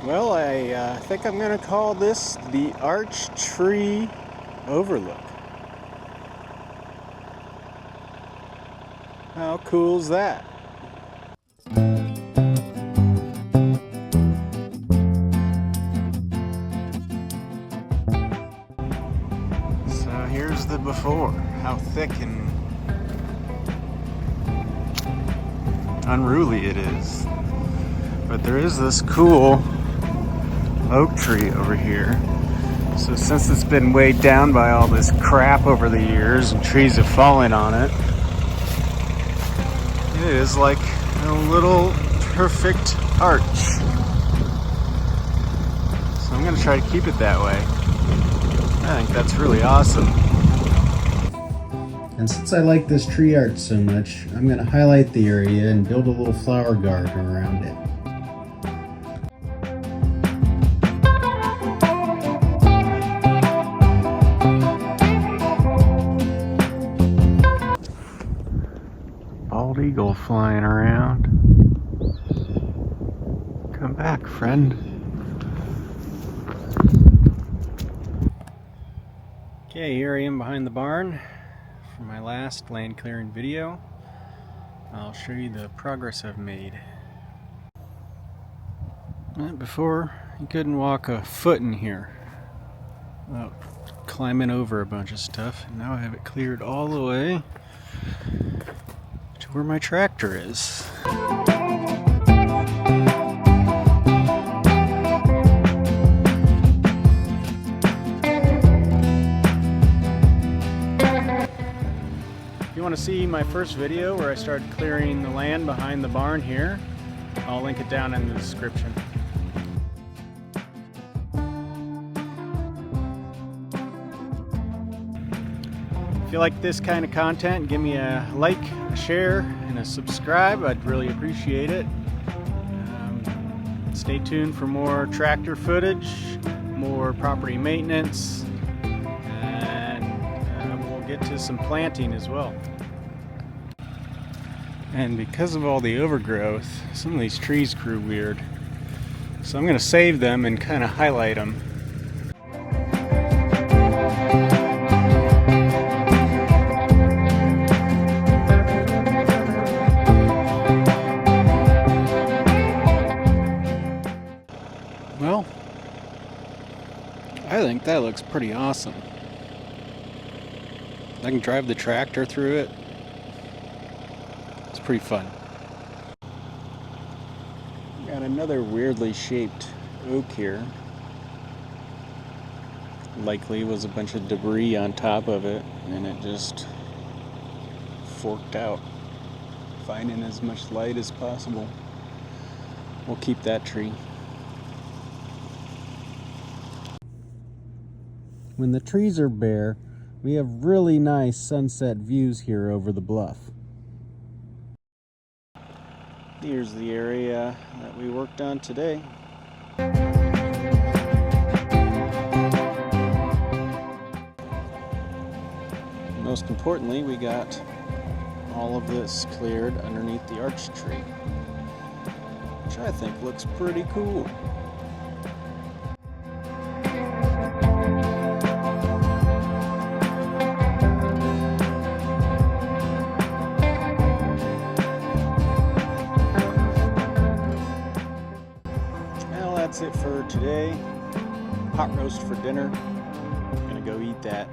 Well, I think I'm going to call this the Arch Tree Overlook. How cool is that? So here's the before, how thick and unruly it is. But there is this cool oak tree over here. So since it's been weighed down by all this crap over the years and trees have fallen on it, it is like a little perfect arch. So I'm going to try to keep it that way. I think that's really awesome. And since I like this tree arch so much, I'm going to highlight the area and build a little flower garden around it. Bald eagle flying around. Come back, friend. Okay, here I am behind the barn for my last land clearing video. I'll show you the progress I've made. Before, you couldn't walk a foot in here without climbing over a bunch of stuff. And now I have it cleared all the way to where my tractor is. If you want to see my first video where I started clearing the land behind the barn here, I'll link it down in the description. If you like this kind of content, give me a like, a share, and a subscribe. I'd really appreciate it. Stay tuned for more tractor footage, more property maintenance, and we'll get to some planting as well. And because of all the overgrowth, some of these trees grew weird. So I'm going to save them and kind of highlight them. Well, I think that looks pretty awesome. I can drive the tractor through it. It's pretty fun. Got another weirdly shaped oak here. Likely was a bunch of debris on top of it and it just forked out, finding as much light as possible. We'll keep that tree. When the trees are bare, we have really nice sunset views here over the bluff. Here's the area that we worked on today. Most importantly, we got all of this cleared underneath the arch tree, which I think looks pretty cool. That's it for today. Pot roast for dinner. I'm gonna go eat that.